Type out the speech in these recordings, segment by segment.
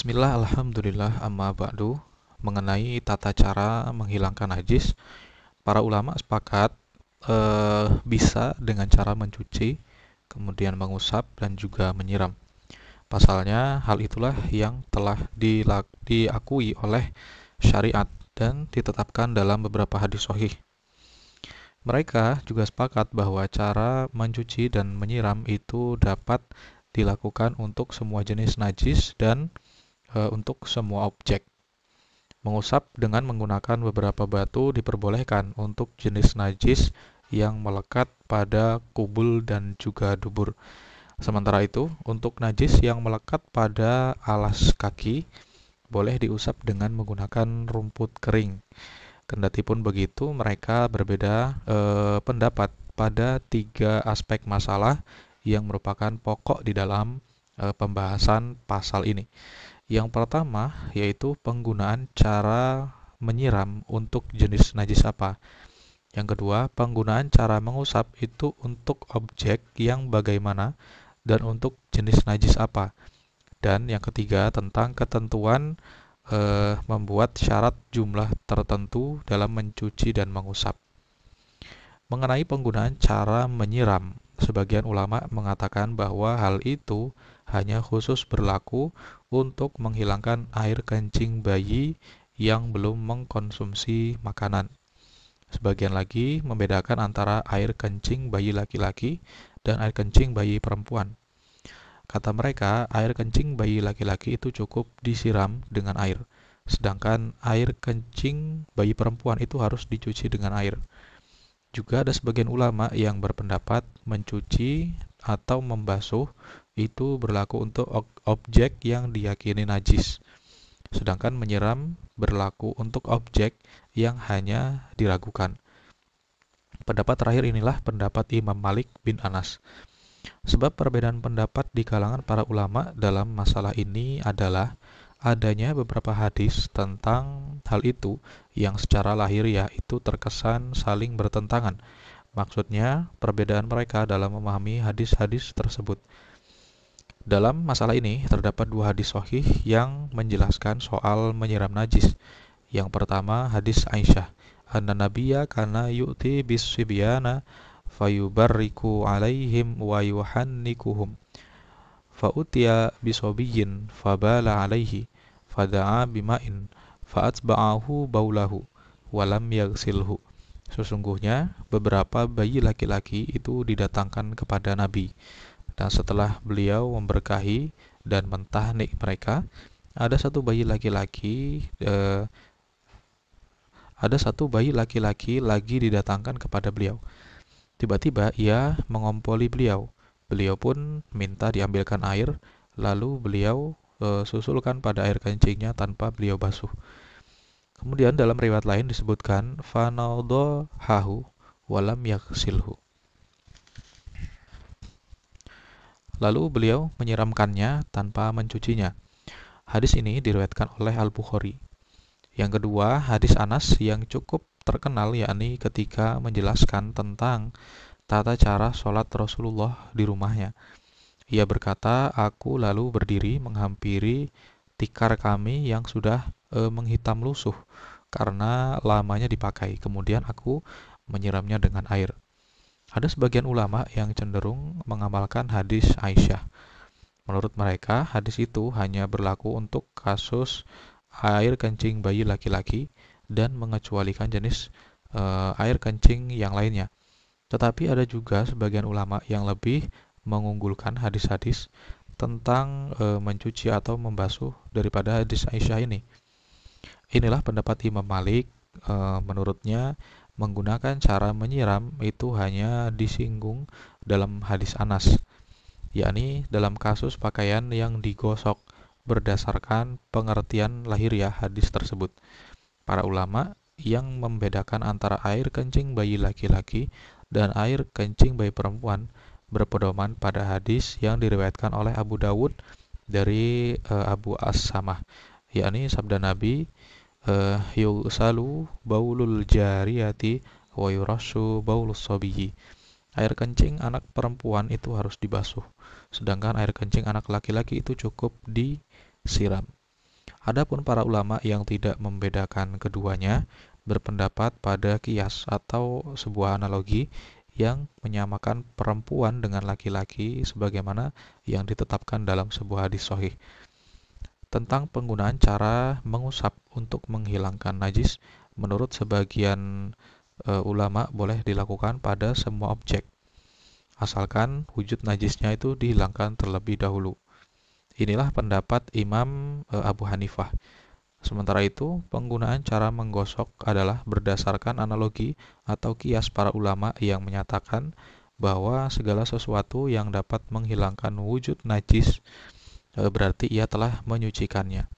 Bismillah, alhamdulillah, amma ba'du. Mengenai tata cara menghilangkan najis, para ulama sepakat bisa dengan cara mencuci, kemudian mengusap dan juga menyiram. Pasalnya, hal itulah yang telah diakui oleh syariat dan ditetapkan dalam beberapa hadis sahih. Mereka juga sepakat bahwa cara mencuci dan menyiram itu dapat dilakukan untuk semua jenis najis dan untuk semua objek. Mengusap dengan menggunakan beberapa batu diperbolehkan untuk jenis najis yang melekat pada kubul dan juga dubur. Sementara itu, untuk najis yang melekat pada alas kaki, boleh diusap dengan menggunakan rumput kering. Kendatipun begitu, mereka berbeda pendapat pada tiga aspek masalah yang merupakan pokok di dalam pembahasan pasal ini. Yang pertama yaitu penggunaan cara menyiram untuk jenis najis apa. Yang kedua, penggunaan cara mengusap itu untuk objek yang bagaimana dan untuk jenis najis apa. Dan yang ketiga, tentang ketentuan membuat syarat jumlah tertentu dalam mencuci dan mengusap. Mengenai penggunaan cara menyiram, sebagian ulama mengatakan bahwa hal itu hanya khusus berlaku untuk menghilangkan air kencing bayi yang belum mengkonsumsi makanan. Sebagian lagi membedakan antara air kencing bayi laki-laki dan air kencing bayi perempuan. Kata mereka, air kencing bayi laki-laki itu cukup disiram dengan air, sedangkan air kencing bayi perempuan itu harus dicuci dengan air. Juga ada sebagian ulama yang berpendapat mencuci atau membasuh itu berlaku untuk objek yang diyakini najis, sedangkan menyiram berlaku untuk objek yang hanya diragukan. Pendapat terakhir inilah pendapat Imam Malik bin Anas. Sebab perbedaan pendapat di kalangan para ulama dalam masalah ini adalah adanya beberapa hadis tentang hal itu yang secara lahiriah itu terkesan saling bertentangan. Maksudnya, perbedaan mereka dalam memahami hadis-hadis tersebut. Dalam masalah ini, terdapat dua hadis sahih yang menjelaskan soal menyiram najis. Yang pertama, hadis Aisyah. Anna Nabiya kana yu'ti bis-sibyana fayubarriku alaihim wa yuhannikuhum. Fa'utiya bisobiyyin fabala alaihi fada'a bima'in fa'atba'ahu baulahu walam yagsilhu. Sesungguhnya beberapa bayi laki-laki itu didatangkan kepada Nabi, dan setelah beliau memberkahi dan mentahnik mereka, ada satu bayi laki-laki eh, ada satu bayi laki-laki lagi didatangkan kepada beliau. Tiba-tiba ia mengompoli beliau. Beliau pun minta diambilkan air, lalu beliau susulkan pada air kencingnya tanpa beliau basuh. Kemudian dalam riwayat lain disebutkan hahu walam yaksilhu. Lalu beliau menyiramkannya tanpa mencucinya. Hadis ini diriwayatkan oleh Al-Bukhari. Yang kedua, hadis Anas yang cukup terkenal yakni ketika menjelaskan tentang tata cara sholat Rasulullah di rumahnya. Ia berkata, aku lalu berdiri menghampiri tikar kami yang sudah menghitam lusuh karena lamanya dipakai. Kemudian aku menyiramnya dengan air. Ada sebagian ulama yang cenderung mengamalkan hadis Aisyah. Menurut mereka, hadis itu hanya berlaku untuk kasus air kencing bayi laki-laki dan mengecualikan jenis air kencing yang lainnya. Tetapi ada juga sebagian ulama yang lebih mengunggulkan hadis-hadis tentang mencuci atau membasuh daripada hadis Aisyah ini. Inilah pendapat Imam Malik. Menurutnya, menggunakan cara menyiram itu hanya disinggung dalam hadis Anas, yakni dalam kasus pakaian yang digosok berdasarkan pengertian lahiriah hadis tersebut. Para ulama yang membedakan antara air kencing bayi laki-laki dan air kencing bayi perempuan berpedoman pada hadis yang diriwayatkan oleh Abu Dawud dari Abu As-Samah, yakni sabda Nabi, yusalu baulul jariyati wa yurashu baulus sabiyyi. Air kencing anak perempuan itu harus dibasuh, sedangkan air kencing anak laki-laki itu cukup disiram. Adapun para ulama yang tidak membedakan keduanya berpendapat pada qiyas atau sebuah analogi yang menyamakan perempuan dengan laki-laki sebagaimana yang ditetapkan dalam sebuah hadis sahih. Tentang penggunaan cara mengusap untuk menghilangkan najis, menurut sebagian ulama boleh dilakukan pada semua objek, asalkan wujud najisnya itu dihilangkan terlebih dahulu. Inilah pendapat Imam Abu Hanifah. Sementara itu, penggunaan cara menggosok adalah berdasarkan analogi atau kias para ulama yang menyatakan bahwa segala sesuatu yang dapat menghilangkan wujud najis berarti ia telah menyucikannya.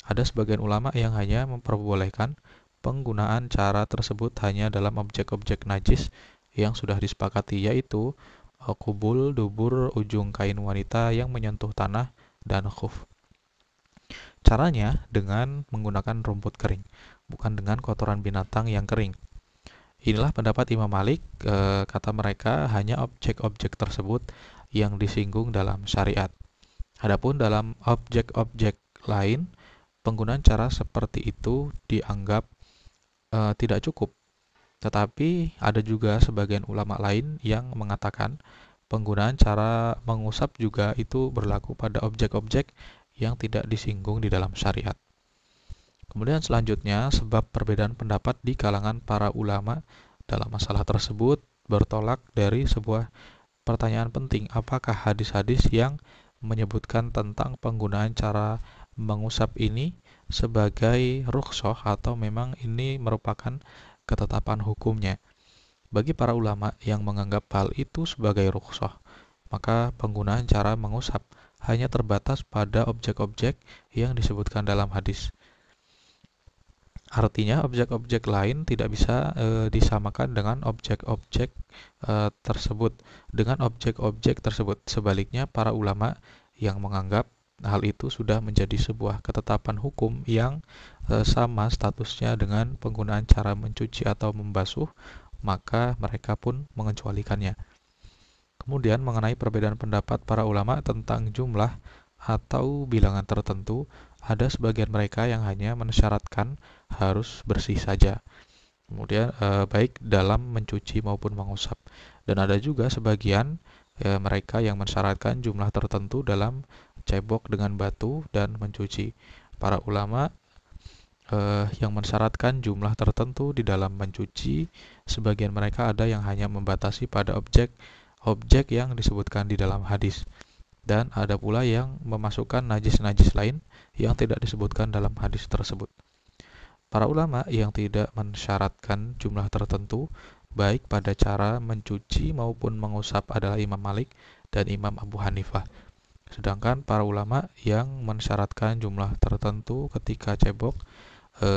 Ada sebagian ulama yang hanya memperbolehkan penggunaan cara tersebut hanya dalam objek-objek najis yang sudah disepakati, yaitu kubul, dubur, ujung kain wanita yang menyentuh tanah, dan khuf. Caranya dengan menggunakan rumput kering, bukan dengan kotoran binatang yang kering. Inilah pendapat Imam Malik, kata mereka hanya objek-objek tersebut yang disinggung dalam syariat. Adapun dalam objek-objek lain, penggunaan cara seperti itu dianggap tidak cukup. Tetapi ada juga sebagian ulama lain yang mengatakan penggunaan cara mengusap juga itu berlaku pada objek-objek yang tidak disinggung di dalam syariat. Kemudian selanjutnya, sebab perbedaan pendapat di kalangan para ulama dalam masalah tersebut bertolak dari sebuah pertanyaan penting, apakah hadis-hadis yang menyebutkan tentang penggunaan cara mengusap ini sebagai rukhsah atau memang ini merupakan ketetapan hukumnya. Bagi para ulama yang menganggap hal itu sebagai rukhsah, maka penggunaan cara mengusap hanya terbatas pada objek-objek yang disebutkan dalam hadis. Artinya objek-objek lain tidak bisa disamakan dengan objek-objek tersebut. Sebaliknya, para ulama yang menganggap hal itu sudah menjadi sebuah ketetapan hukum yang sama statusnya dengan penggunaan cara mencuci atau membasuh, maka mereka pun mengecualikannya. Kemudian mengenai perbedaan pendapat para ulama tentang jumlah atau bilangan tertentu, ada sebagian mereka yang hanya mensyaratkan harus bersih saja. Kemudian baik dalam mencuci maupun mengusap. Dan ada juga sebagian mereka yang mensyaratkan jumlah tertentu dalam cebok dengan batu dan mencuci. Para ulama yang mensyaratkan jumlah tertentu di dalam mencuci, sebagian mereka ada yang hanya membatasi pada objek yang disebutkan di dalam hadis. Dan ada pula yang memasukkan najis-najis lain yang tidak disebutkan dalam hadis tersebut. Para ulama yang tidak mensyaratkan jumlah tertentu, baik pada cara mencuci maupun mengusap adalah Imam Malik dan Imam Abu Hanifah. Sedangkan para ulama yang mensyaratkan jumlah tertentu ketika cebok,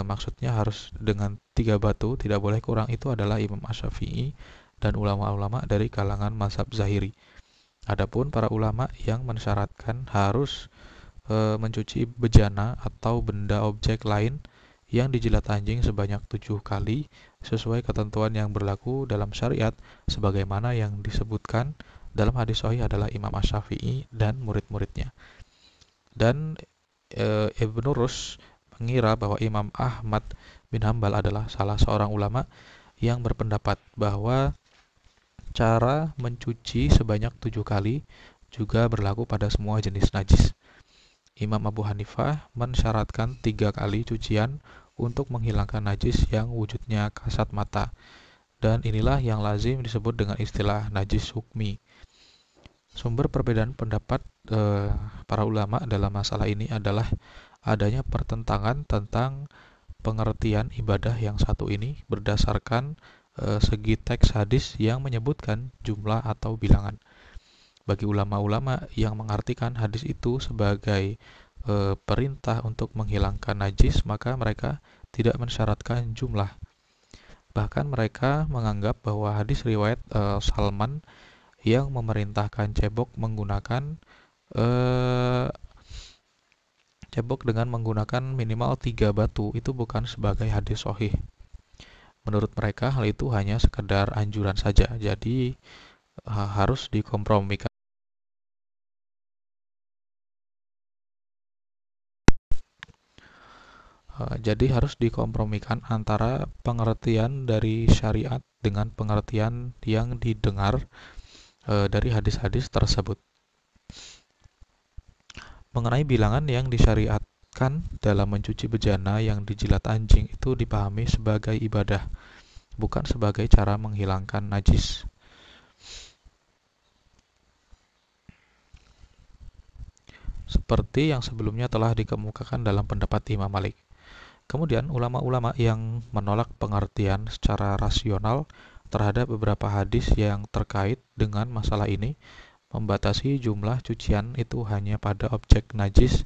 maksudnya harus dengan 3 batu, tidak boleh kurang, itu adalah Imam Asy-Syafi'i dan ulama-ulama dari kalangan mazhab Zahiri. Adapun para ulama yang mensyaratkan harus mencuci bejana atau benda objek lain yang dijilat anjing sebanyak 7 kali sesuai ketentuan yang berlaku dalam syariat sebagaimana yang disebutkan dalam hadis sahih adalah Imam Asy-Syafi'i dan murid-muridnya. Dan Ibnu Rushd mengira bahwa Imam Ahmad bin Hambal adalah salah seorang ulama yang berpendapat bahwa cara mencuci sebanyak 7 kali juga berlaku pada semua jenis najis. Imam Abu Hanifah mensyaratkan 3 kali cucian untuk menghilangkan najis yang wujudnya kasat mata. Dan inilah yang lazim disebut dengan istilah najis hukmi. Sumber perbedaan pendapat para ulama dalam masalah ini adalah adanya pertentangan tentang pengertian ibadah yang satu ini berdasarkan segi teks hadis yang menyebutkan jumlah atau bilangan. Bagi ulama-ulama yang mengartikan hadis itu sebagai perintah untuk menghilangkan najis, maka mereka tidak mensyaratkan jumlah. Bahkan mereka menganggap bahwa hadis riwayat Salman yang memerintahkan cebok dengan menggunakan minimal 3 batu itu bukan sebagai hadis sahih. Menurut mereka hal itu hanya sekedar anjuran saja, jadi harus dikompromikan. Jadi harus dikompromikan antara pengertian dari syariat dengan pengertian yang didengar dari hadis-hadis tersebut. Mengenai bilangan yang disyariatkan dalam mencuci bejana yang dijilat anjing itu dipahami sebagai ibadah, bukan sebagai cara menghilangkan najis. Seperti yang sebelumnya telah dikemukakan dalam pendapat Imam Malik. Kemudian ulama-ulama yang menolak pengertian secara rasional terhadap beberapa hadis yang terkait dengan masalah ini membatasi jumlah cucian itu hanya pada objek najis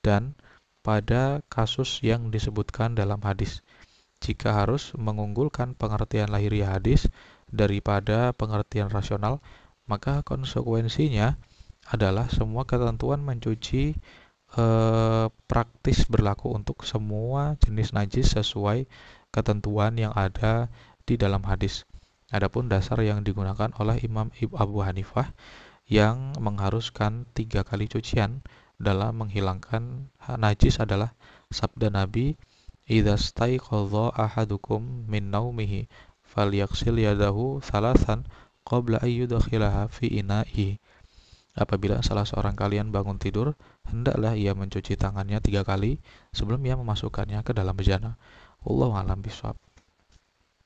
dan pada kasus yang disebutkan dalam hadis. Jika harus mengunggulkan pengertian lahiriah hadis daripada pengertian rasional, maka konsekuensinya adalah semua ketentuan mencuci praktis berlaku untuk semua jenis najis sesuai ketentuan yang ada di dalam hadis. Adapun dasar yang digunakan oleh Imam Abu Hanifah yang mengharuskan 3 kali cucian dalam menghilangkan najis adalah sabda Nabi, "Idza staiqadha ahadukum min naumihi falyaghsil yadahu thalathan qabla an yudkhilaha fi ina'ihi." Apabila salah seorang kalian bangun tidur, hendaklah ia mencuci tangannya 3 kali sebelum ia memasukkannya ke dalam bejana. Wallahu a'lam bishawab.